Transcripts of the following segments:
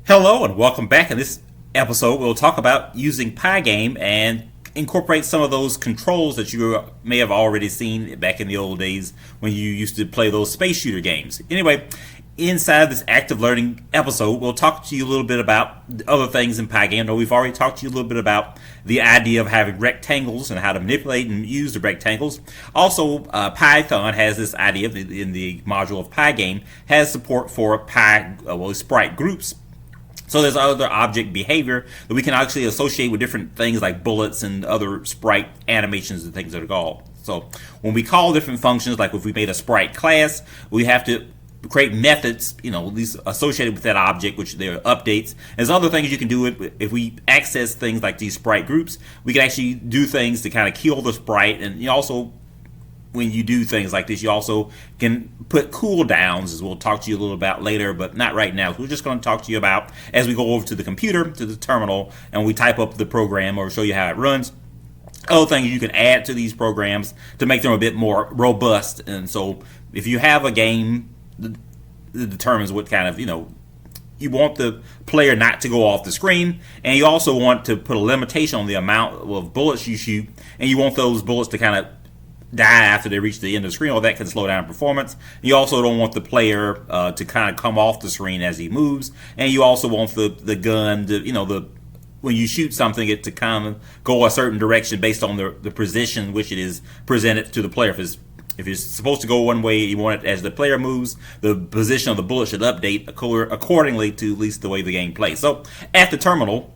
Hello and welcome back. In this episode, we'll talk about using Pygame and incorporate some of those controls that you may have already seen back in the old days when you used to play those space shooter games. Anyway, inside this active learning episode, we'll talk to you a little bit about other things in Pygame. Now, we've already talked to you a little bit about the idea of having rectangles and how to manipulate and use the rectangles. Also, Python has this idea in the module of Pygame has support for sprite groups. So there's other object behavior that we can actually associate with different things like bullets and other sprite animations and things that are called. So when we call different functions, like if we made a sprite class, we have to create methods, these associated with that object, which they're updates. There's other things you can do if we access things like these sprite groups. We can actually do things to kind of kill the sprite, and you also, when you do things like this, you also can put cooldowns, as we'll talk to you a little about later, but not right now. We're just going to talk to you about as we go over to the computer, to the terminal, and we type up the program or show you how it runs. Other things you can add to these programs to make them a bit more robust. And so if you have a game that determines what kind of, you want the player not to go off the screen, and you also want to put a limitation on the amount of bullets you shoot, and you want those bullets to kind of die after they reach the end of the screen, or that can slow down performance. You also don't want the player to kind of come off the screen as he moves, and you also want the gun to, when you shoot something, it to kind of go a certain direction based on the position which it is presented to the player. If it's supposed to go one way, you want it as the player moves, the position of the bullet should update accordingly to at least the way the game plays. So at the terminal,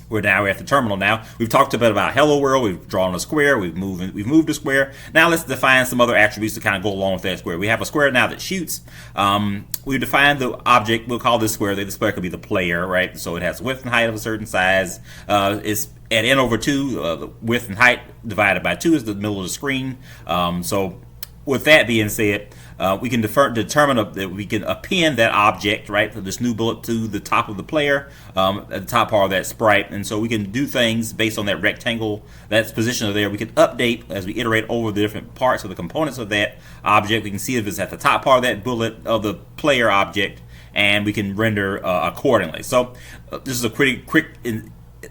we're at the terminal now. We've talked a bit about hello world. We've drawn a square. We've moved a square. Now let's define some other attributes to kind of go along with that square. We have a square now that shoots. We've defined the object. We'll call this square. The square could be the player, right? So it has width and height of a certain size. It's at n/2. The width and height divided by 2 is the middle of the screen. So with that being said, we can determine that we can append that object, right, for this new bullet to the top of the player, at the top part of that sprite. And so we can do things based on that rectangle that's positioned there. We can update as we iterate over the different parts of the components of that object. We can see if it's at the top part of that bullet of the player object, and we can render accordingly. So this is a pretty quick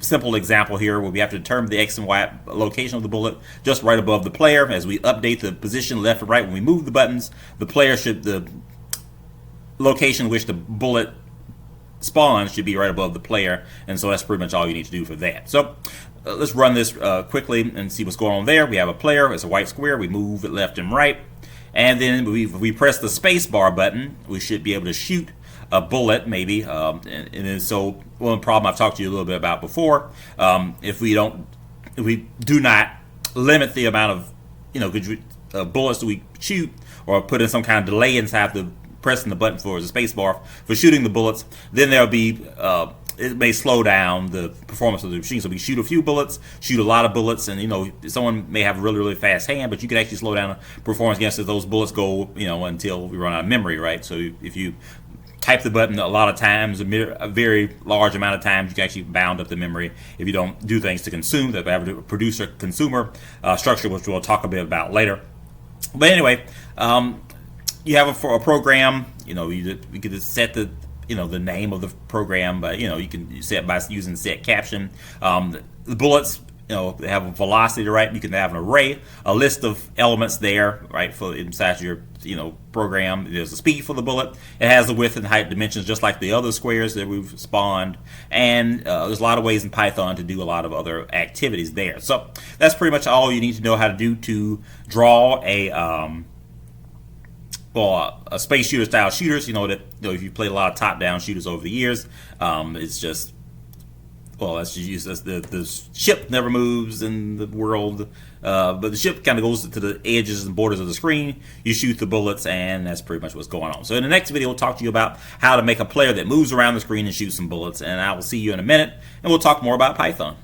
simple example here where we have to determine the X and Y location of the bullet just right above the player. As we update the position left and right when we move the buttons, the location in which the bullet spawns should be right above the player, and so that's pretty much all you need to do for that. So let's run this quickly and see what's going on there. We have a player, it's a white square, we move it left and right, and then if we press the space bar button, we should be able to shoot a bullet, maybe, and so one problem I've talked to you a little bit about before. If we do not limit the amount of bullets that we shoot, or put in some kind of delay inside the pressing the button for the space bar for shooting the bullets, then there'll be it may slow down the performance of the machine. So we shoot a few bullets, shoot a lot of bullets, and someone may have a really, really fast hand, but you can actually slow down the performance against those bullets go until we run out of memory, right? So if you type the button a lot of times, a very large amount of times, you can actually bound up the memory if you don't do things to consume, that we have a producer-consumer structure, which we'll talk a bit about later. But anyway, you have a program, we could just set the name of the program, but you can set by using set caption. The bullets, they have a velocity, right? You can have an array, a list of elements there, right, for inside your program. There's a speed for the bullet. It has the width and height dimensions just like the other squares that we've spawned, and there's a lot of ways in Python to do a lot of other activities there. So that's pretty much all you need to know how to do to draw a space shooter style shooters. If you played a lot of top-down shooters over the years, it's just, let's just use this. The ship never moves in the world, but the ship kind of goes to the edges and borders of the screen. You shoot the bullets, and that's pretty much what's going on. So in the next video, we'll talk to you about how to make a player that moves around the screen and shoots some bullets, and I will see you in a minute, and we'll talk more about Python.